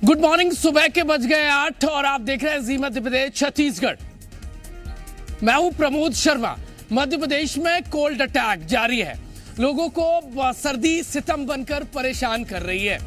Good morning. सुबह के बज गए 8 और आप देख रहे हैं जी मध्य प्रदेश छत्तीसगढ़। मैं हूं प्रमोद शर्मा। मध्य प्रदेश में कोल्ड अटैक जारी है। लोगों को सर्दी सितम बनकर परेशान कर रही है।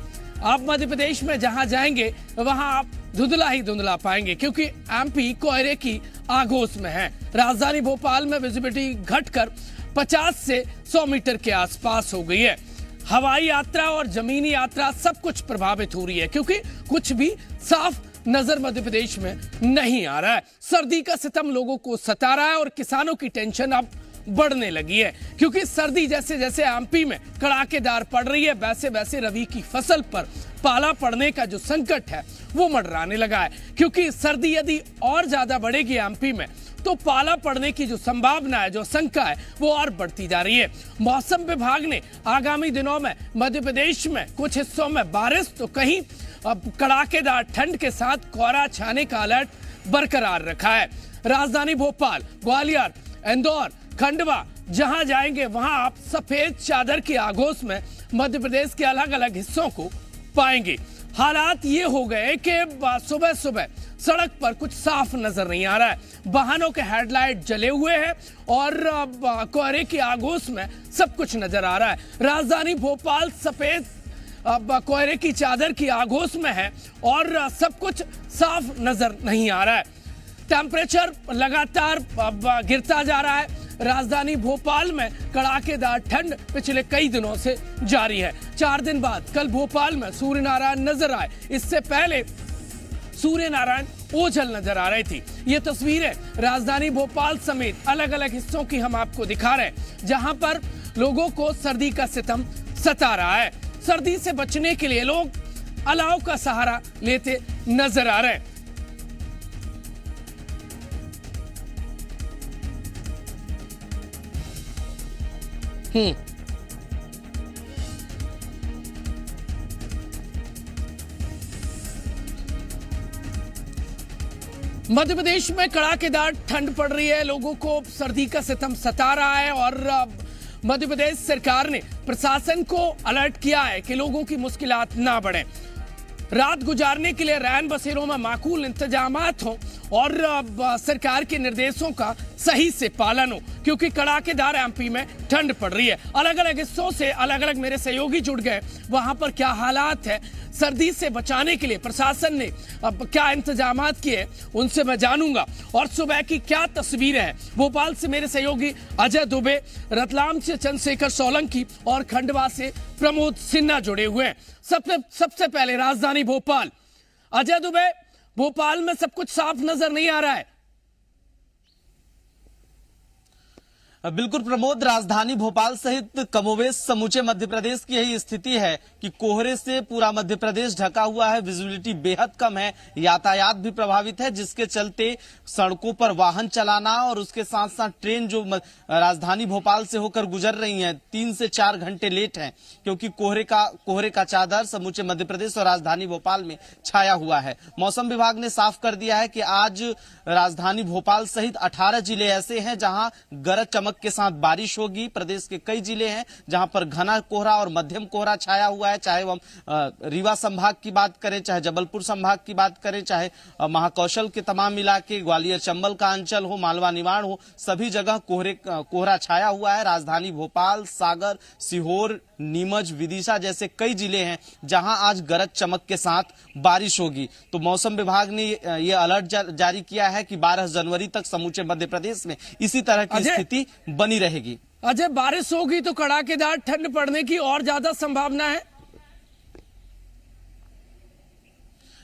आप मध्य प्रदेश में जहां जाएंगे वहां आप धुंधला ही धुंधला पाएंगे, क्योंकि एमपी कोहरे की आगोश में है। राजधानी भोपाल में विजिबिलिटी घटकर 50 से 100 मीटर के आसपास हो गई है। हवाई यात्रा और जमीनी यात्रा सब कुछ प्रभावित हो रही है, क्योंकि कुछ भी साफ नजर मध्य प्रदेश में नहीं आ रहा है। सर्दी का सितम लोगों को सता रहा है और किसानों की टेंशन अब बढ़ने लगी है, क्योंकि सर्दी जैसे जैसे एमपी में कड़ाकेदार पड़ रही है, वैसे वैसे रबी की फसल पर पाला पड़ने का जो संकट है वो मंडराने लगा है। क्योंकि सर्दी यदि और ज्यादा बढ़ेगी एमपी में तो पाला पड़ने की जो संभावना है, जो शंका है, वो और बढ़ती जा रही है। मौसम विभाग ने आगामी दिनों में मध्य प्रदेश में कुछ हिस्सों में बारिश तो कहीं कड़ाकेदार ठंड के साथ कोहरा छाने का अलर्ट बरकरार रखा है। राजधानी भोपाल, ग्वालियर, इंदौर, खंडवा जहां जाएंगे वहां आप सफेद चादर की आगोश में मध्य प्रदेश के अलग अलग हिस्सों को पाएंगे। हालात ये हो गए कि सुबह सुबह सड़क पर कुछ साफ नजर नहीं आ रहा है। वाहनों के हेडलाइट जले हुए हैं और कोहरे की आगोश में सब कुछ नजर आ रहा है। राजधानी भोपाल सफेद कोहरे की चादर की आगोश में है और सब कुछ साफ नजर नहीं आ रहा है। टेम्परेचर लगातार गिरता जा रहा है। राजधानी भोपाल में कड़ाकेदार ठंड पिछले कई दिनों से जारी है। 4 दिन बाद कल भोपाल में सूर्य नारायण नजर आए। इससे पहले सूर्य नारायण ओझल नजर आ रही थी। ये तस्वीरें राजधानी भोपाल समेत अलग अलग हिस्सों की हम आपको दिखा रहे हैं, जहां पर लोगों को सर्दी का सितम सता रहा है। सर्दी से बचने के लिए लोग अलाव का सहारा लेते नजर आ रहे हैं। मध्य प्रदेश में कड़ाकेदार ठंड पड़ रही है। लोगों को सर्दी का सितम सता रहा है और मध्य प्रदेश सरकार ने प्रशासन को अलर्ट किया है कि लोगों की मुश्किलात ना बढ़े। रात गुजारने के लिए रैन बसेरों में माकूल इंतजामात हो और सरकार के निर्देशों का सही से पालन हो, क्योंकि कड़ाकेदार एमपी में ठंड पड़ रही है। अलग अलग हिस्सों से अलग अलग मेरे सहयोगी जुड़ गए। वहां पर क्या हालात है, सर्दी से बचाने के लिए प्रशासन ने अब क्या इंतजामात किए, उनसे मैं जानूंगा। और सुबह की क्या तस्वीरें हैं। भोपाल से मेरे सहयोगी अजय दुबे, रतलाम से चंद्रशेखर सोलंकी और खंडवा से प्रमोद सिन्हा जुड़े हुए हैं। सबसे पहले राजधानी भोपाल। अजय दुबे, भोपाल में सब कुछ साफ नजर नहीं आ रहा है। बिल्कुल प्रमोद, राजधानी भोपाल सहित कमोवेश समूचे मध्य प्रदेश की यही स्थिति है कि कोहरे से पूरा मध्य प्रदेश ढका हुआ है। विजिबिलिटी बेहद कम है, यातायात भी प्रभावित है, जिसके चलते सड़कों पर वाहन चलाना और उसके साथ साथ ट्रेन जो राजधानी भोपाल से होकर गुजर रही है 3 से 4 घंटे लेट है, क्योंकि कोहरे का चादर समूचे मध्य प्रदेश और राजधानी भोपाल में छाया हुआ है। मौसम विभाग ने साफ कर दिया है कि आज राजधानी भोपाल सहित 18 जिले ऐसे हैं जहां गरज चमक के साथ बारिश होगी। प्रदेश के कई जिले हैं जहां पर घना कोहरा और मध्यम कोहरा छाया हुआ है। चाहे हम रीवा संभाग की बात करें, चाहे जबलपुर संभाग की बात करें, चाहे महाकौशल के तमाम इलाके, ग्वालियर चंबल का अंचल हो, मालवा निमाड़ हो, सभी जगह कोहरा छाया हुआ है। राजधानी भोपाल, सागर, सीहोर, नीमच, विदिशा जैसे कई जिले हैं जहां आज गरज चमक के साथ बारिश होगी। तो मौसम विभाग ने यह अलर्ट जारी किया है कि 12 जनवरी तक समूचे मध्य प्रदेश में इसी तरह की स्थिति बनी रहेगी। अजय, बारिश होगी तो कड़ाकेदार ठंड पड़ने की और ज्यादा संभावना है।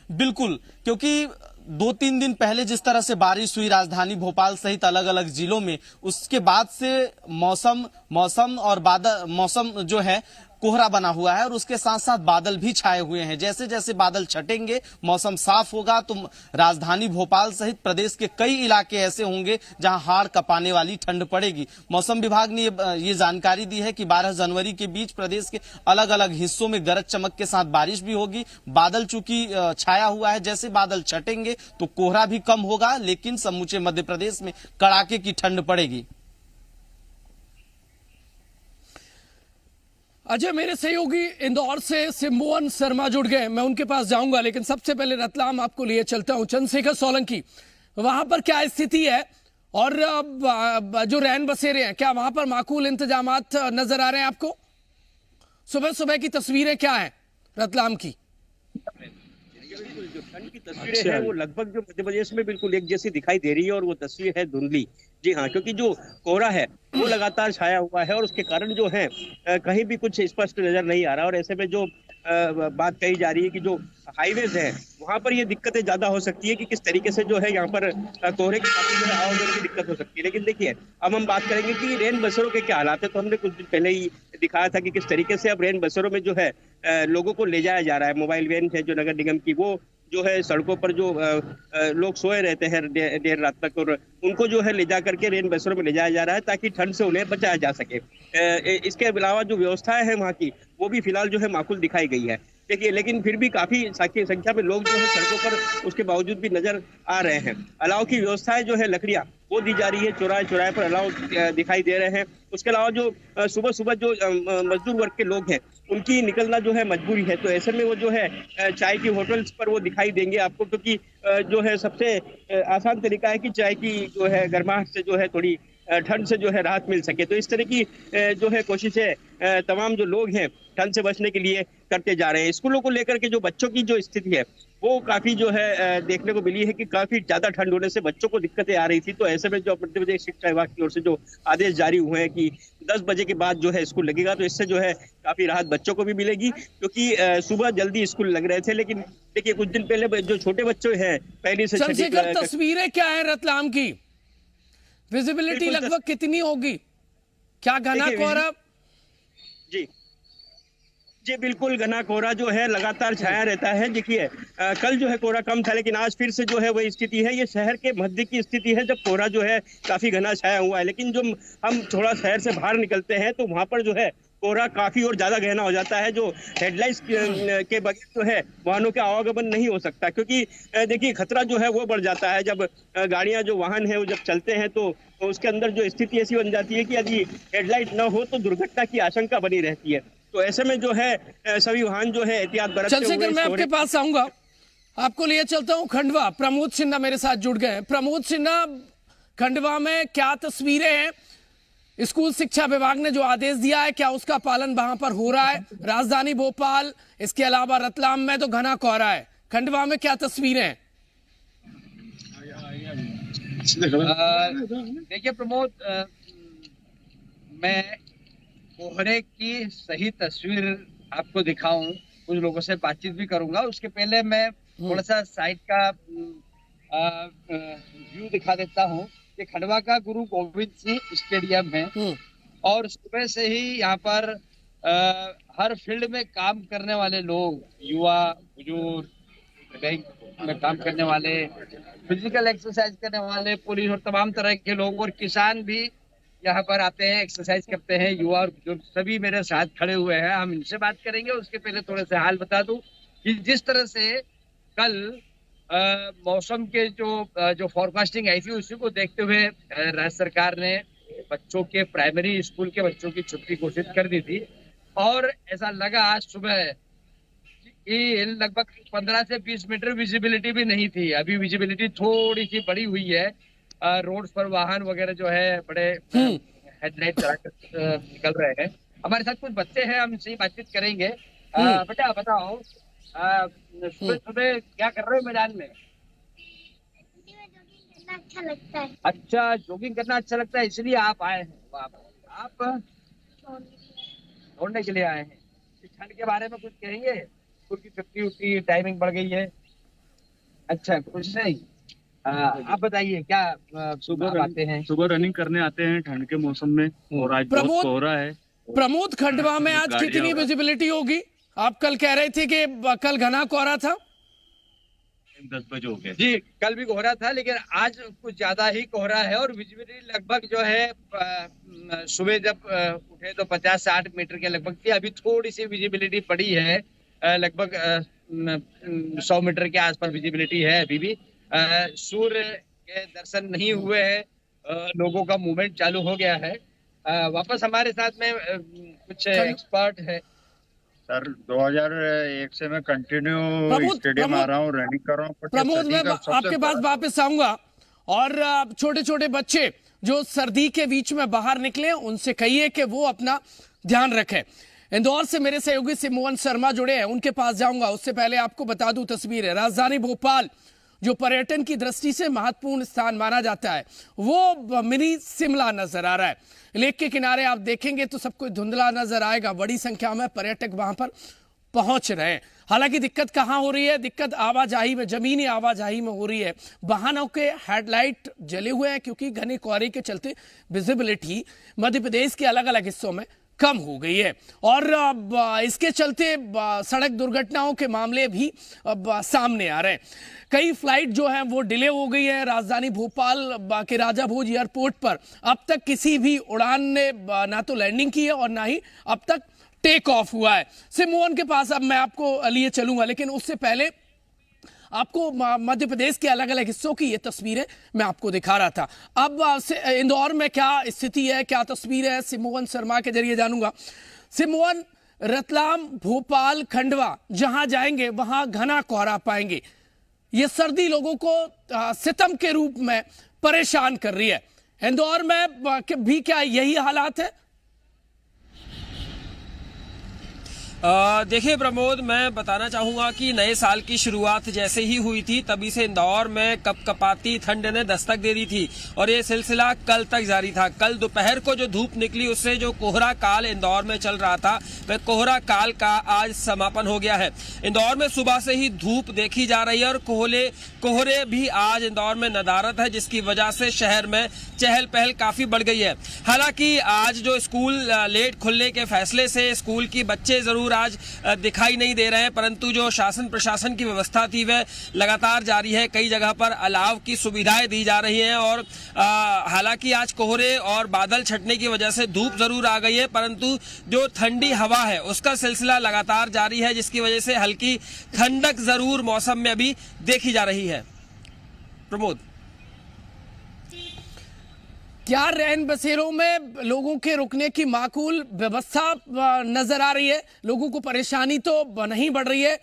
बिल्कुल, क्योंकि 2-3 दिन पहले जिस तरह से बारिश हुई राजधानी भोपाल सहित अलग अलग जिलों में, उसके बाद से मौसम जो है कोहरा बना हुआ है और उसके साथ साथ बादल भी छाए हुए हैं। जैसे जैसे बादल छटेंगे, मौसम साफ होगा तो राजधानी भोपाल सहित प्रदेश के कई इलाके ऐसे होंगे जहां हाड़ कपाने वाली ठंड पड़ेगी। मौसम विभाग ने ये जानकारी दी है कि 12 जनवरी के बीच प्रदेश के अलग अलग हिस्सों में गरज चमक के साथ बारिश भी होगी। बादल चूंकि छाया हुआ है, जैसे बादल छटेंगे तो कोहरा भी कम होगा, लेकिन समूचे मध्य प्रदेश में कड़ाके की ठंड पड़ेगी। अजय, मेरे सहयोगी इंदौर से सिमोहन शर्मा जुड़ गए, मैं उनके पास जाऊंगा, लेकिन सबसे पहले रतलाम आपको लिए चलता हूं। चंद्रशेखर सोलंकी, वहां पर क्या स्थिति है और जो रैन बसेरे हैं, क्या वहां पर माकूल इंतजामात नजर आ रहे हैं आपको? सुबह सुबह की तस्वीरें क्या है रतलाम की? जो ठंड की तस्वीरें हैं वो लगभग जो मध्य प्रदेश में बिल्कुल एक जैसी दिखाई दे रही है, और वो तस्वीर है धुंधली। जी हाँ, क्योंकि जो कोहरा है वो लगातार छाया हुआ है और उसके कारण जो है कहीं भी कुछ स्पष्ट नजर नहीं आ रहा। और ऐसे में जो बात कही जा रही है कि जो हाईवेज है वहां पर ये दिक्कतें ज्यादा हो सकती है कि किस तरीके से जो है यहाँ पर कोहरे के काफी जो है आवागमन की दिक्कत हो सकती है। लेकिन देखिए, अब हम बात करेंगे कि रेन बसेरों के क्या हालात है। तो हमने कुछ दिन पहले ही दिखाया था कि किस तरीके से अब रेन बसेरों में जो है लोगों को ले जाया जा रहा है। मोबाइल वैन है जो नगर निगम की, वो जो है सड़कों पर जो लोग सोए रहते हैं देर रात तक, और उनको जो है ले जा करके रेन बसेरों में ले जाया जा रहा है ताकि ठंड से उन्हें बचाया जा सके। इसके अलावा जो व्यवस्थाएं हैं वहाँ की, वो भी फिलहाल जो है माकूल दिखाई गई है। देखिए, लेकिन फिर भी काफी संख्या में लोग जो है सड़कों पर उसके बावजूद भी नजर आ रहे हैं। अलाव की व्यवस्थाएं जो है लकड़ियां वो दी जा रही है, चौराहे चौराहे पर अलाव दिखाई दे रहे हैं। उसके अलावा जो सुबह सुबह जो मजदूर वर्ग के लोग हैं उनकी निकलना जो है मजबूरी है। तो ऐसे में वो जो है चाय की होटल्स पर वो दिखाई देंगे आपको, क्योंकि जो है सबसे आसान तरीका है कि चाय की जो है गर्माहट से जो है थोड़ी ठंड से जो है राहत मिल सके। तो इस तरह की जो है कोशिशें तमाम जो लोग हैं ठंड से बचने के लिए करते जा रहे हैं। स्कूलों को लेकर के जो बच्चों की जो स्थिति है वो काफी जो है देखने को मिली है कि काफी ज्यादा ठंड होने से बच्चों को दिक्कतें आ रही थी। तो ऐसे में जो मध्य प्रदेश शिक्षा विभाग की ओर से जो आदेश जारी हुए हैं कि 10 बजे के बाद जो है स्कूल लगेगा, तो इससे जो है काफी राहत बच्चों को भी मिलेगी, क्योंकि सुबह जल्दी स्कूल लग रहे थे। लेकिन देखिए, कुछ दिन पहले जो छोटे बच्चे हैं पहली से छठी तस्वीरें क्या है रतलाम की? विजिबिलिटी लगभग कितनी होगी? क्या घना कोहरा? जी बिल्कुल, घना कोहरा जो है लगातार छाया रहता है। देखिए, कल जो है कोहरा कम था, लेकिन आज फिर से जो है वही स्थिति है। ये शहर के मध्य की स्थिति है जब कोहरा जो है काफी घना छाया हुआ है। लेकिन जो हम थोड़ा शहर से बाहर निकलते हैं तो वहां पर जो है कोहरा काफी और ज्यादा गहना हो जाता है। जो हेडलाइट्स के बगैर जो है वाहनों का आवागमन नहीं हो सकता, क्योंकि देखिए खतरा जो है वो बढ़ जाता है जब गाड़ियां जो वाहन है वो जब चलते हैं तो उसके अंदर जो स्थिति ऐसी बन जाती है कि यदि हेडलाइट न हो तो दुर्घटना की आशंका बनी रहती है। तो ऐसे में जो है सभी वाहन जो है एहतियात बरतते हुए। चंद्रशेखर, मैं आपके पास आऊंगा, आपको लिए चलता हूं खंडवा। प्रमोद सिन्हा मेरे साथ जुड़ गए। प्रमोद सिन्हा, खंडवा में क्या तस्वीरें हैं? स्कूल शिक्षा विभाग ने जो आदेश दिया है, क्या उसका पालन वहां पर हो रहा है? राजधानी भोपाल, इसके अलावा रतलाम में तो घना कोहरा है, खंडवा में क्या तस्वीरें हैं? देखिए प्रमोद, मैं कोहरे की सही तस्वीर आपको दिखाऊं, कुछ लोगों से बातचीत भी करूंगा। उसके पहले मैं थोड़ा सा साइड का व्यू दिखा देता हूं। ये खंडवा का गुरु गोविंद सिंह स्टेडियम है और सुबह से ही यहाँ पर हर फील्ड में काम करने वाले लोग, युवा, बुजुर्ग, बैंक में काम करने वाले, फिजिकल एक्सरसाइज करने वाले, पुलिस और तमाम तरह के लोग और किसान भी यहाँ पर आते हैं, एक्सरसाइज करते हैं। युवा और बुजुर्ग सभी मेरे साथ खड़े हुए हैं, हम इनसे बात करेंगे। उसके पहले थोड़े से हाल बता दूं कि जिस तरह से कल मौसम के जो फॉरकास्टिंग आई थी उसी को देखते हुए राज्य सरकार ने बच्चों के, प्राइमरी स्कूल के बच्चों की छुट्टी घोषित कर दी थी। और ऐसा लगा आज सुबह कि लगभग 15 से 20 मीटर विजिबिलिटी भी नहीं थी। अभी विजिबिलिटी थोड़ी सी बढ़ी हुई है। रोड्स पर वाहन वगैरह जो है बड़े हेडलाइट चलाकर निकल रहे हैं। हमारे साथ कुछ बच्चे हैं, हम इनसे बातचीत करेंगे। बेटा बताओ, सुबह सुबह क्या कर रहे हो मैदान में? अच्छा लगता है। अच्छा, जॉगिंग करना अच्छा लगता है, इसलिए आप आए हैं। आप दौड़ने के लिए आए हैं। इस ठंड के बारे में कुछ कहेंगे? स्कूल की छुट्टी उट्टी टाइमिंग बढ़ गई है। अच्छा, कुछ नहीं। आप बताइए, क्या सुबह आते हैं? सुबह रनिंग करने आते हैं ठंड के मौसम में, और आज बहुत कोहरा है। प्रमोद, खंडवा में आज कितनी विजिबिलिटी होगी? आप कल कह रहे थे कि कल घना कोहरा था। 10 बजे हो गए। जी, कल भी कोहरा था, लेकिन आज कुछ ज्यादा ही कोहरा है और विजिबिलिटी लगभग जो है सुबह जब उठे तो 50-60 मीटर के लगभग थी। अभी थोड़ी सी विजिबिलिटी बढ़ी है, लगभग 100 मीटर के आसपास विजिबिलिटी है। अभी भी सूर्य के दर्शन नहीं हुए हैं, लोगों का मूवमेंट चालू हो गया है। वापस हमारे साथ में कुछ एक्सपर्ट है। सर 2001 से मैं कंटिन्यू स्टेडियम आ रहा हूँ, रनिंग कर रहा हूँ। प्रमोद, मैं आपके पास वापस आऊंगा। और छोटे छोटे बच्चे जो सर्दी के बीच में बाहर निकले, उनसे कहिए कि वो अपना ध्यान रखें। इंदौर से मेरे सहयोगी सिमोन शर्मा जुड़े हैं, उनके पास जाऊंगा। उससे पहले आपको बता दूं तस्वीर है। राजधानी भोपाल जो पर्यटन की दृष्टि से महत्वपूर्ण स्थान माना जाता है, वो मिनी शिमला नजर आ रहा है। लेक के किनारे आप देखेंगे तो सब कुछ धुंधला नजर आएगा। बड़ी संख्या में पर्यटक वहां पर पहुंच रहे हैं। हालांकि दिक्कत कहां हो रही है? दिक्कत आवाजाही में, जमीनी आवाजाही में हो रही है। वाहनों के हेडलाइट जले हुए हैं क्योंकि घने कोहरे के चलते विजिबिलिटी मध्य प्रदेश के अलग अलग हिस्सों में कम हो गई है। और इसके चलते सड़क दुर्घटनाओं के मामले भी सामने आ रहे हैं। कई फ्लाइट जो है वो डिले हो गई है। राजधानी भोपाल के राजा भोज एयरपोर्ट पर अब तक किसी भी उड़ान ने ना तो लैंडिंग की है और ना ही अब तक टेक ऑफ हुआ है। सिमोन के पास अब मैं आपको लिए चलूंगा, लेकिन उससे पहले आपको मध्य प्रदेश के अलग अलग हिस्सों की ये तस्वीरें मैं आपको दिखा रहा था। अब इंदौर में क्या स्थिति है, क्या तस्वीर है, सिमोन शर्मा के जरिए जानूंगा। सिमोन, रतलाम, भोपाल, खंडवा जहां जाएंगे वहां घना कोहरा पाएंगे। ये सर्दी लोगों को सितम के रूप में परेशान कर रही है। इंदौर में भी क्या यही हालात है? देखिए प्रमोद, मैं बताना चाहूंगा कि नए साल की शुरुआत जैसे ही हुई थी तभी से इंदौर में कपकपाती ठंड ने दस्तक दे दी थी और ये सिलसिला कल तक जारी था। कल दोपहर को जो धूप निकली उससे जो कोहरा काल इंदौर में चल रहा था वह कोहरा काल का आज समापन हो गया है। इंदौर में सुबह से ही धूप देखी जा रही है और कोहरे भी आज इंदौर में नदारत है, जिसकी वजह से शहर में चहल पहल काफी बढ़ गई है। हालांकि आज जो स्कूल लेट खुलने के फैसले से स्कूल की बच्चे जरूर आज दिखाई नहीं दे रहे हैं, परंतु जो शासन प्रशासन की व्यवस्था थी वह लगातार जारी है। कई जगह पर अलाव की सुविधाएं दी जा रही हैं और हालांकि आज कोहरे और बादल छटने की वजह से धूप जरूर आ गई है, परंतु जो ठंडी हवा है उसका सिलसिला लगातार जारी है, जिसकी वजह से हल्की ठंडक जरूर मौसम में अभी देखी जा रही है। प्रमोद, क्या रैन बसेरों में लोगों के रुकने की माकूल व्यवस्था नजर आ रही है? लोगों को परेशानी तो नहीं बढ़ रही है?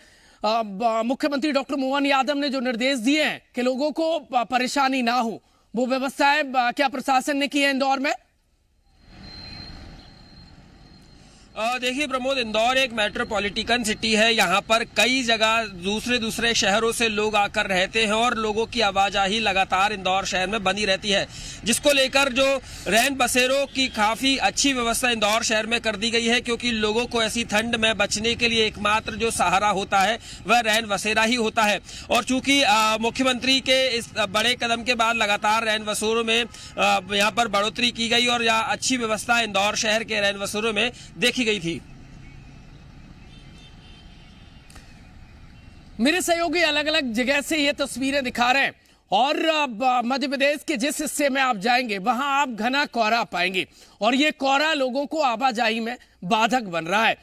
मुख्यमंत्री डॉक्टर मोहन यादव ने जो निर्देश दिए हैं कि लोगों को परेशानी ना हो, वो व्यवस्थाएं क्या प्रशासन ने की है इंदौर में? देखिए प्रमोद, इंदौर एक मेट्रोपॉलिटन सिटी है। यहाँ पर कई जगह दूसरे शहरों से लोग आकर रहते हैं और लोगों की आवाजाही लगातार इंदौर शहर में बनी रहती है, जिसको लेकर जो रैन बसेरों की काफी अच्छी व्यवस्था इंदौर शहर में कर दी गई है, क्योंकि लोगों को ऐसी ठंड में बचने के लिए एकमात्र जो सहारा होता है वह रैन बसेरा ही होता है। और चूंकि मुख्यमंत्री के इस बड़े कदम के बाद लगातार रैन बसेरों में यहाँ पर बढ़ोतरी की गई और यहाँ अच्छी व्यवस्था इंदौर शहर के रैन बसेरों में देखी गई थी। मेरे सहयोगी अलग अलग जगह से ये तस्वीरें दिखा रहे हैं और मध्य प्रदेश के जिस हिस्से में आप जाएंगे वहां आप घना कोहरा पाएंगे और ये कोहरा लोगों को आवाजाही में बाधक बन रहा है।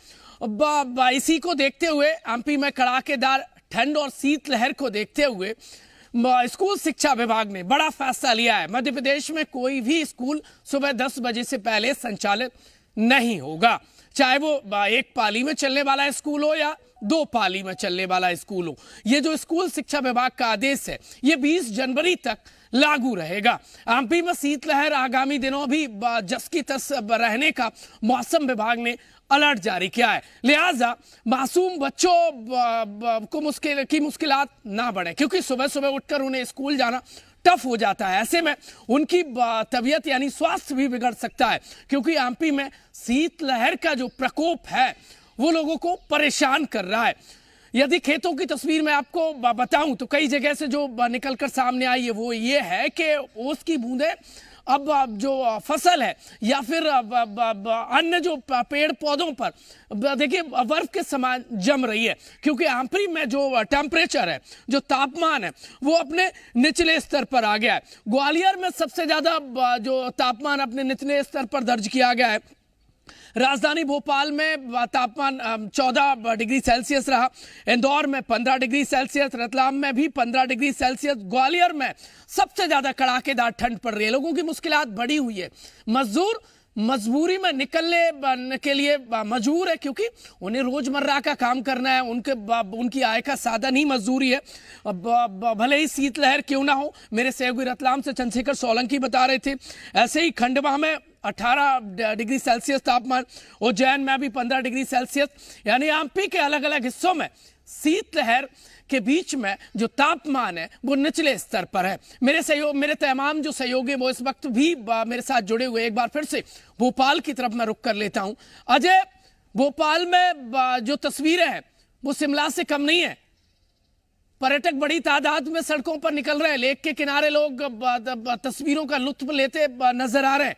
इसी को देखते हुए एमपी में कड़ाकेदार ठंड और शीतलहर को देखते हुए स्कूल शिक्षा विभाग ने बड़ा फैसला लिया है। मध्य प्रदेश में कोई भी स्कूल सुबह 10 बजे से पहले संचालित नहीं होगा, चाहे वो एक पाली में चलने वाला स्कूल हो या 2 पाली में चलने वाला स्कूल हो। ये जो स्कूल शिक्षा विभाग का आदेश है ये 20 जनवरी तक लागू रहेगा। एमपी में शीतलहर आगामी दिनों भी जस की तस रहने का मौसम विभाग ने अलर्ट जारी किया है, लिहाजा मासूम बच्चों को मुश्किलात ना बढ़े, क्योंकि सुबह सुबह उठकर उन्हें स्कूल जाना टफ हो जाता है। ऐसे में उनकी तबीयत यानी स्वास्थ्य भी बिगड़ सकता है, क्योंकि एमपी में शीतलहर का जो प्रकोप है वो लोगों को परेशान कर रहा है। यदि खेतों की तस्वीर मैं आपको बताऊं तो कई जगह से जो निकलकर सामने आई है वो ये है कि ओस की बूंदें अब जो फसल है या फिर अन्य जो पेड़ पौधों पर देखिए बर्फ के समान जम रही है, क्योंकि एमपी में जो टेम्परेचर है, जो तापमान है वो अपने निचले स्तर पर आ गया है। ग्वालियर में सबसे ज्यादा जो तापमान अपने निचले स्तर पर दर्ज किया गया है। राजधानी भोपाल में तापमान 14 डिग्री सेल्सियस रहा, इंदौर में 15 डिग्री सेल्सियस, रतलाम में भी 15 डिग्री सेल्सियस, ग्वालियर में सबसे ज्यादा कड़ाकेदार ठंड पड़ रही है। लोगों की मुश्किलात बढ़ी हुई है। मजदूर मजबूरी में निकलने के लिए मजबूर है, क्योंकि उन्हें रोजमर्रा का काम करना है। उनकी आय का साधन ही मजदूरी है। भले ही शीतलहर क्यों ना हो। मेरे सहयोगी रतलाम से चंद्रशेखर सोलंकी बता रहे थे, ऐसे ही खंडवा में 18 डिग्री सेल्सियस तापमान, उज्जैन में भी 15 डिग्री सेल्सियस, यानी एमपी के अलग अलग हिस्सों में शीतलहर के बीच में जो तापमान है वो निचले स्तर पर है। मेरे तमाम जो सहयोगी वो इस वक्त भी मेरे साथ जुड़े हुए। एक बार फिर से भोपाल की तरफ मैं रुख कर लेता हूं। अजय, भोपाल में जो तस्वीरें हैं वो शिमला से कम नहीं है। पर्यटक बड़ी तादाद में सड़कों पर निकल रहे हैं, लेक के किनारे लोग तस्वीरों का लुत्फ लेते नजर आ रहे हैं।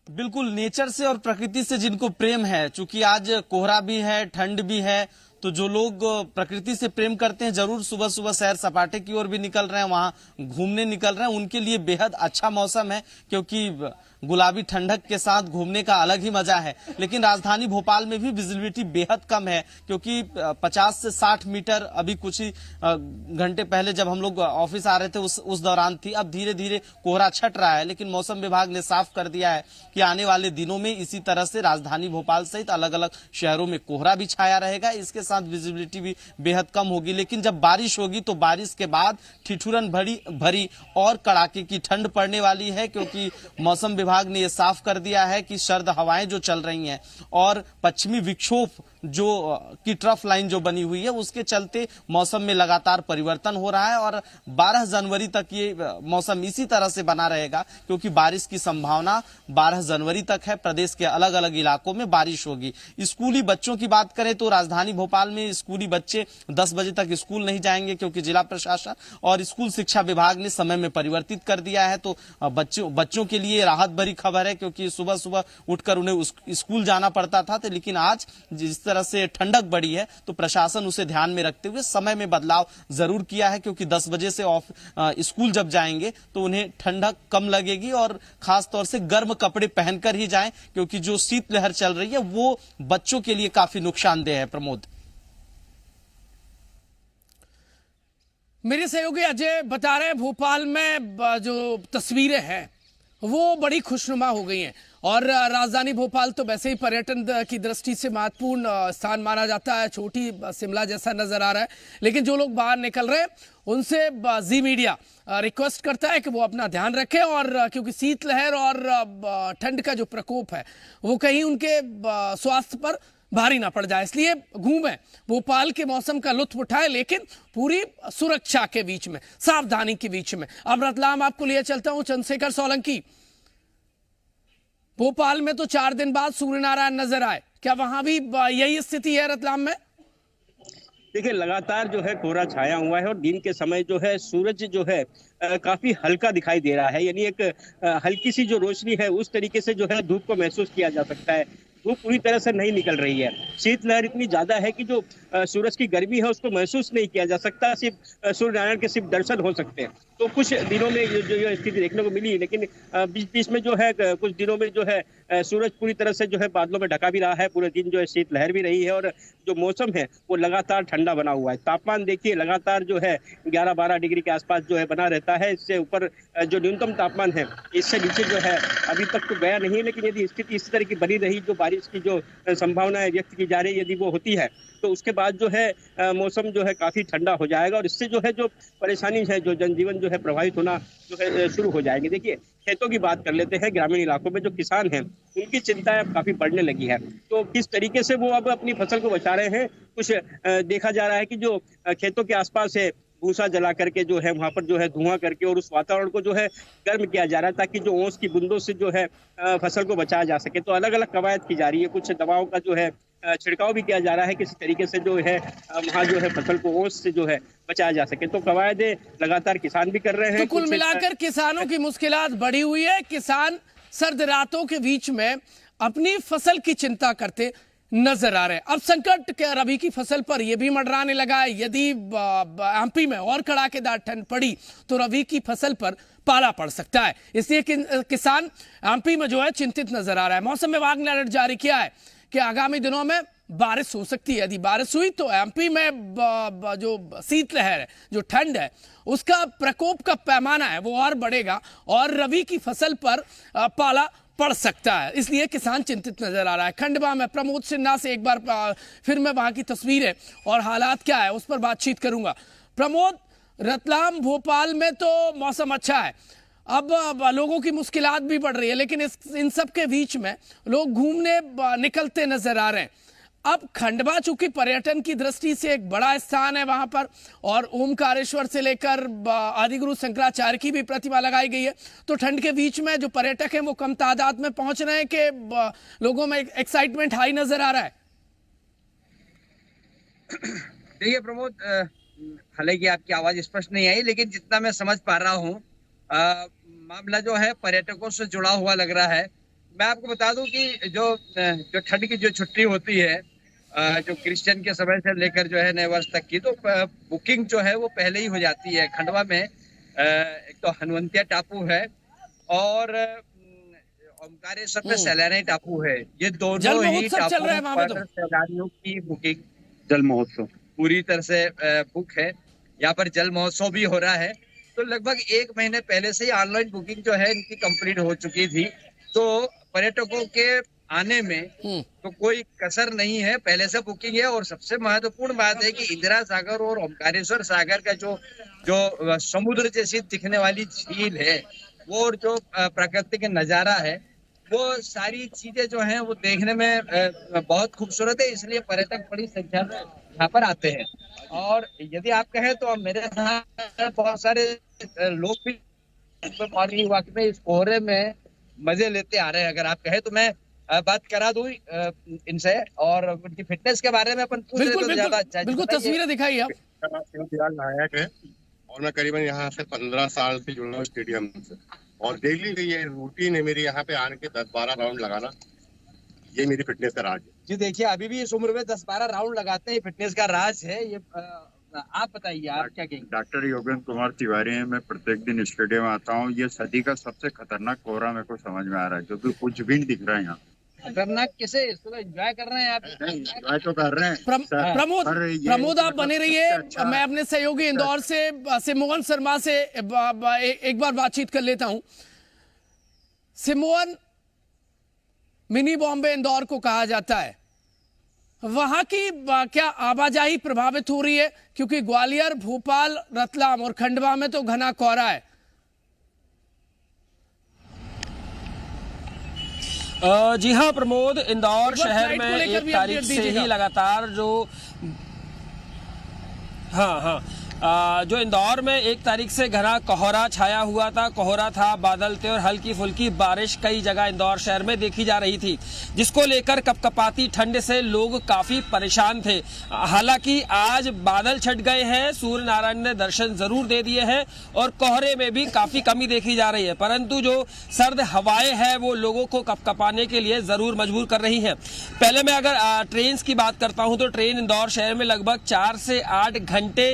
बिल्कुल, नेचर से और प्रकृति से जिनको प्रेम है, चूंकि आज कोहरा भी है, ठंड भी है, तो जो लोग प्रकृति से प्रेम करते हैं जरूर सुबह सुबह सैर सपाटे की ओर भी निकल रहे हैं, वहां घूमने निकल रहे हैं। उनके लिए बेहद अच्छा मौसम है, क्योंकि गुलाबी ठंडक के साथ घूमने का अलग ही मजा है। लेकिन राजधानी भोपाल में भी विजिबिलिटी बेहद कम है, क्योंकि 50 से 60 मीटर अभी कुछ ही घंटे पहले जब हम लोग ऑफिस आ रहे थे उस दौरान थी। अब धीरे धीरे कोहरा छट रहा है, लेकिन मौसम विभाग ने साफ कर दिया है कि आने वाले दिनों में इसी तरह से राजधानी भोपाल सहित अलग अलग शहरों में कोहरा भी छाया रहेगा। इसके साथ विजिबिलिटी भी बेहद कम होगी। लेकिन जब बारिश होगी तो बारिश के बाद ठिठुरन भरी और कड़ाके की ठंड पड़ने वाली है, क्योंकि मौसम विभाग ने यह साफ कर दिया है कि सर्द हवाएं जो चल रही हैं और पश्चिमी विक्षोभ जो की ट्रफ लाइन जो बनी हुई है उसके चलते मौसम में लगातार परिवर्तन हो रहा है। और 12 जनवरी तक ये मौसम इसी तरह से बना रहेगा, क्योंकि बारिश की संभावना 12 जनवरी तक है। प्रदेश के अलग अलग इलाकों में बारिश होगी। स्कूली बच्चों की बात करें तो राजधानी भोपाल में स्कूली बच्चे 10 बजे तक स्कूल नहीं जाएंगे, क्योंकि जिला प्रशासन और स्कूल शिक्षा विभाग ने समय में परिवर्तित कर दिया है। तो बच्चों के लिए राहत भरी खबर है, क्योंकि सुबह सुबह उठकर उन्हें स्कूल जाना पड़ता था। तो लेकिन आज जिस तरह से ठंडक बढ़ी है तो प्रशासन उसे ध्यान में रखते हुए समय में बदलाव जरूर किया है, क्योंकि 10 बजे से स्कूल जब जाएंगे तो उन्हें ठंडक कम लगेगी और खास तौर से गर्म कपड़े पहनकर ही जाएं, क्योंकि जो शीतलहर चल रही है वो बच्चों के लिए काफी नुकसानदेह है। प्रमोद, मेरे सहयोगी अजय बता रहे हैं भोपाल में जो तस्वीरें हैं वो बड़ी खुशनुमा हो गई हैं। और राजधानी भोपाल तो वैसे ही पर्यटन की दृष्टि से महत्वपूर्ण स्थान माना जाता है, छोटी शिमला जैसा नजर आ रहा है। लेकिन जो लोग बाहर निकल रहे हैं उनसे जी मीडिया रिक्वेस्ट करता है कि वो अपना ध्यान रखें, और क्योंकि शीतलहर और ठंड का जो प्रकोप है वो कहीं उनके स्वास्थ्य पर भारी ना पड़ जाए, इसलिए घूमें, भोपाल के मौसम का लुत्फ उठाएं, लेकिन पूरी सुरक्षा के बीच में, सावधानी के बीच में। अब रतलाम आपको लिए चलता हूं, चंद्रशेखर सोलंकी। भोपाल में तो 4 दिन बाद सूर्य नारायण नजर आए, क्या वहां भी यही स्थिति है रतलाम में? देखिए, लगातार जो है कोहरा छाया हुआ है और दिन के समय जो है सूरज जो है काफी हल्का दिखाई दे रहा है, यानी एक हल्की सी जो रोशनी है उस तरीके से जो है धूप को महसूस किया जा सकता है। धूप पूरी तरह से नहीं निकल रही है। शीतलहर इतनी ज्यादा है कि जो सूरज की गर्मी है उसको महसूस नहीं किया जा सकता, सिर्फ सूर्य नारायण के सिर्फ दर्शन हो सकते हैं। तो कुछ दिनों में जो स्थिति देखने को मिली, लेकिन बीच बीच में जो है कुछ दिनों में जो है सूरज पूरी तरह से जो है बादलों में ढका भी रहा है, पूरे दिन जो है शीतलहर भी रही है और जो मौसम है वो लगातार ठंडा बना हुआ है। तापमान देखिए लगातार जो है 11-12 डिग्री के आसपास जो है बना रहता है। इससे ऊपर जो न्यूनतम तापमान है इससे नीचे जो है अभी तक तो गया नहीं, लेकिन यदि स्थिति इस तरह की बनी रही, जो बारिश की जो संभावना है व्यक्त की जा रही है, यदि वो होती है तो उसके बाद जो है मौसम जो है काफी ठंडा हो जाएगा और इससे जो है जो परेशानी है, जो जनजीवन जो है प्रभावित होना जो है शुरू हो जाएगी। देखिए, खेतों की बात कर लेते हैं। ग्रामीण इलाकों में जो किसान हैं उनकी चिंताएं अब काफी बढ़ने लगी है। तो किस तरीके से वो अब अपनी फसल को बचा रहे हैं, कुछ देखा जा रहा है कि जो खेतों के आसपास है भूसा जला करके जो है वहां पर जो है धुआं करके और उस वातावरण को जो है गर्म किया जा रहा है, ताकि जो ओस की बूंदों से जो है फसल को बचाया जा सके। तो अलग अलग कवायद की जा रही है, कुछ दवाओं का जो है छिड़काव भी किया जा रहा है, किसी तरीके से जो है वहाँ जो है फसल को ओस से जो है बचाया जा सके। तो कवायदे लगातार किसान भी कर रहे हैं। तो कुल मिलाकर किसानों की मुश्किलात बढ़ी हुई है। किसान सर्द रातों के बीच में अपनी फसल की चिंता करते नजर आ रहे हैं। अब संकट क्या रबी की फसल पर यह भी मंडराने लगा है। यदि एमपी में और कड़ाकेदार ठंड पड़ी तो रबी की फसल पर पाला पड़ सकता है, इसलिए किसान एमपी में जो है चिंतित नजर आ रहा है। मौसम विभाग ने अलर्ट जारी किया है कि आगामी दिनों में बारिश हो सकती है। यदि बारिश हुई तो एमपी में जो शीतलहर है, जो ठंड है, उसका प्रकोप का पैमाना है वो और बढ़ेगा और रबी की फसल पर पाला पड़ सकता है। इसलिए किसान चिंतित नजर आ रहा है। खंडवा में प्रमोद सिन्हा से एक बार फिर मैं वहां की तस्वीरें और हालात क्या है उस पर बातचीत करूंगा। प्रमोद, रतलाम भोपाल में तो मौसम अच्छा है, अब लोगों की मुश्किलात भी बढ़ रही है, लेकिन इन सब के बीच में लोग घूमने निकलते नजर आ रहे हैं। अब खंडवा चूंकि पर्यटन की दृष्टि से एक बड़ा स्थान है वहां पर, और ओमकारेश्वर से लेकर आदिगुरु शंकराचार्य की भी प्रतिमा लगाई गई है, तो ठंड के बीच में जो पर्यटक हैं वो कम तादाद में पहुंच रहे हैं कि लोगों में एक्साइटमेंट हाई नजर आ रहा है? देखिए प्रमोद, हालांकि आपकी आवाज स्पष्ट नहीं आई, लेकिन जितना मैं समझ पा रहा हूँ मामला जो है पर्यटकों से जुड़ा हुआ लग रहा है। मैं आपको बता दूं कि जो ठंड की जो छुट्टी होती है, जो क्रिश्चियन के समय से लेकर जो है नए वर्ष तक की, तो बुकिंग जो है वो पहले ही हो जाती है। खंडवा में एक तो हनुवंतिया टापू है और ओमकारेश्वर में सैलानी टापू है। ये दोनों ही टापू पर सैलानियों की बुकिंग, जल महोत्सव पूरी तरह से बुक है। यहाँ पर जल महोत्सव भी हो रहा है, तो लगभग 1 महीने पहले से ही ऑनलाइन बुकिंग जो है इनकी कंप्लीट हो चुकी थी। तो पर्यटकों के आने में तो कोई कसर नहीं है, पहले से बुकिंग है। और सबसे महत्वपूर्ण बात है कि इंदिरा सागर और ओमकारेश्वर सागर का जो समुद्र जैसी दिखने वाली झील है, वो और जो प्राकृतिक नजारा है, वो सारी चीजें जो हैं वो देखने में बहुत खूबसूरत है। इसलिए पर्यटक बड़ी संख्या में यहाँ पर आते हैं। और यदि आप कहें तो मेरे साथ बहुत सारे लोग भी मॉर्निंग वॉक में इस कोहरे में मजे लेते आ रहे हैं। अगर आप कहें तो मैं बात करा दूं इनसे और उनकी फिटनेस के बारे में अपन पूछ रहे तो ज्यादा अच्छा। बिल्कुल, तस्वीरें दिखाइए आप। नायक है और मैं करीबन यहाँ से 15 साल से जुड़ा हूँ स्टेडियम से, और डेली ये रूटीन है मेरी यहाँ पे आने के 10-12 राउंड लगाना। ये मेरी फिटनेस का राज है जी। देखिए अभी भी इस उम्र में 10-12 राउंड लगाते हैं, फिटनेस का राज है ये। आप बताइए, आप क्या कहेंगे? डॉक्टर योगेंद्र कुमार तिवारी है। मैं प्रत्येक दिन स्टेडियम आता हूँ। ये सदी का सबसे खतरनाक कोहरा मेरे को समझ में आ रहा है, क्योंकि कुछ भी नहीं दिख रहा है यहाँ। खतरनाक कैसे? इसको एंजॉय कर रहे हैं आप? एंजॉय तो कर रहे हैं। प्रमोद आप बने रहिए। अच्छा। मैं अपने सहयोगी इंदौर से मोहन शर्मा से एक बार बातचीत कर लेता हूँ। सिमोन, मिनी बॉम्बे इंदौर को कहा जाता है, वहां की क्या आवाजाही प्रभावित हो रही है? क्योंकि ग्वालियर, भोपाल, रतलाम और खंडवा में तो घना कोहरा है। जी हाँ प्रमोद, इंदौर शहर में 1 तारीख से ही लगातार जो इंदौर में 1 तारीख से घना कोहरा छाया हुआ था। कोहरा था, बादल थे और हल्की फुल्की बारिश कई जगह इंदौर शहर में देखी जा रही थी, जिसको लेकर कपकपाती ठंड से लोग काफी परेशान थे। हालांकि आज बादल छट गए हैं, सूर्य नारायण ने दर्शन जरूर दे दिए हैं और कोहरे में भी काफी कमी देखी जा रही है, परंतु जो सर्द हवाएं हैं वो लोगों को कपकपाने के लिए जरूर मजबूर कर रही है। पहले मैं अगर ट्रेन की बात करता हूं तो ट्रेन इंदौर शहर में लगभग 4 से 8 घंटे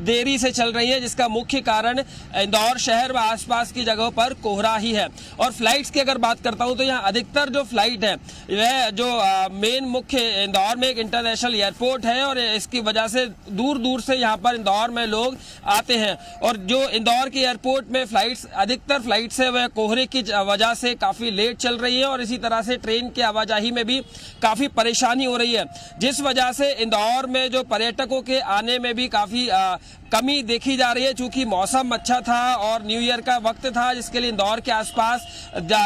देरी से चल रही है, जिसका मुख्य कारण इंदौर शहर व आसपास की जगहों पर कोहरा ही है। और फ्लाइट्स की अगर बात करता हूं तो यहाँ अधिकतर जो फ्लाइट है वह जो मेन मुख्य इंदौर में एक इंटरनेशनल एयरपोर्ट है और इसकी वजह से दूर दूर से यहाँ पर इंदौर में लोग आते हैं। और जो इंदौर के एयरपोर्ट में फ्लाइट्स, अधिकतर फ्लाइट्स है वह कोहरे की वजह से काफी लेट चल रही है और इसी तरह से ट्रेन की आवाजाही में भी काफी परेशानी हो रही है, जिस वजह से इंदौर में जो पर्यटकों के आने में भी काफी कमी देखी जा रही है। चूंकि मौसम अच्छा था और न्यू ईयर का वक्त था, जिसके लिए इंदौर के आसपास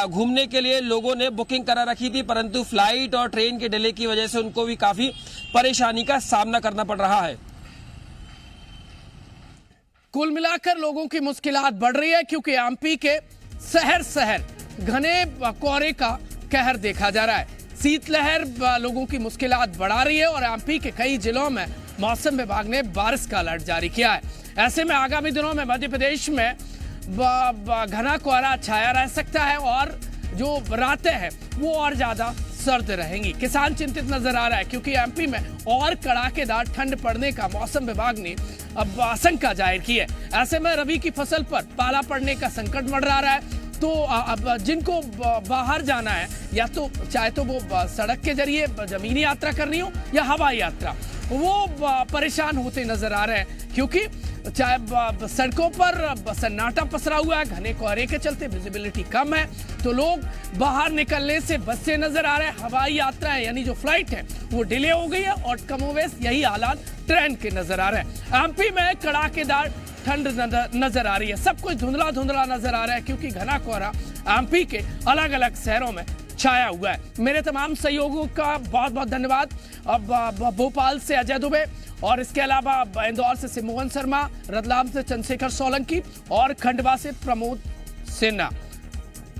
घूमने के लिए लोगों ने बुकिंग करा रखी थी, परंतु फ्लाइट और ट्रेन के डिले की वजह से उनको भी काफी परेशानी का सामना करना पड़ रहा है। कुल मिलाकर लोगों की मुश्किलात बढ़ रही है, क्योंकि एमपी के शहर शहर घने कोहरे का कहर देखा जा रहा है। शीतलहर लोगों की मुश्किलात बढ़ा रही है और एमपी के कई जिलों में मौसम विभाग ने बारिश का अलर्ट जारी किया है। ऐसे में आगामी दिनों में मध्य प्रदेश में घना कोहरा छाया रह सकता है और जो रातें हैं वो और ज्यादा सर्द रहेंगी। किसान चिंतित नजर आ रहा है, क्योंकि एमपी में और कड़ाकेदार ठंड पड़ने का मौसम विभाग ने अब आशंका जाहिर की है। ऐसे में रबी की फसल पर पाला पड़ने का संकट मंडरा रहा है। तो अब जिनको बाहर जाना है, या तो चाहे तो वो सड़क के जरिए जमीनी यात्रा करनी हो या हवाई यात्रा, वो परेशान होते नजर आ रहे हैं, क्योंकि चाहे सड़कों पर सन्नाटा पसरा हुआ है, घने कोहरे के चलते विजिबिलिटी कम है, तो लोग बाहर निकलने से बचते नजर आ रहे हैं। हवाई यात्रा है, यानी जो फ्लाइट है वो डिले हो गई है, और कमोवेश यही हालात ट्रेन के नजर आ रहे हैं। एमपी में कड़ाकेदार ठंड नजर आ रही है, सब कुछ धुंधला धुंधला नजर आ रहा है, क्योंकि घना कोहरा एमपी के अलग अलग शहरों में छाया हुआ है। मेरे तमाम सहयोगियों का बहुत बहुत धन्यवाद। अब भोपाल से अजय दुबे, और इसके अलावा इंदौर से सिमोहन शर्मा, रतलाम से चंद्रशेखर सोलंकी और खंडवा से प्रमोद सिन्हा।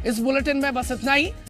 इस बुलेटिन में बस इतना ही।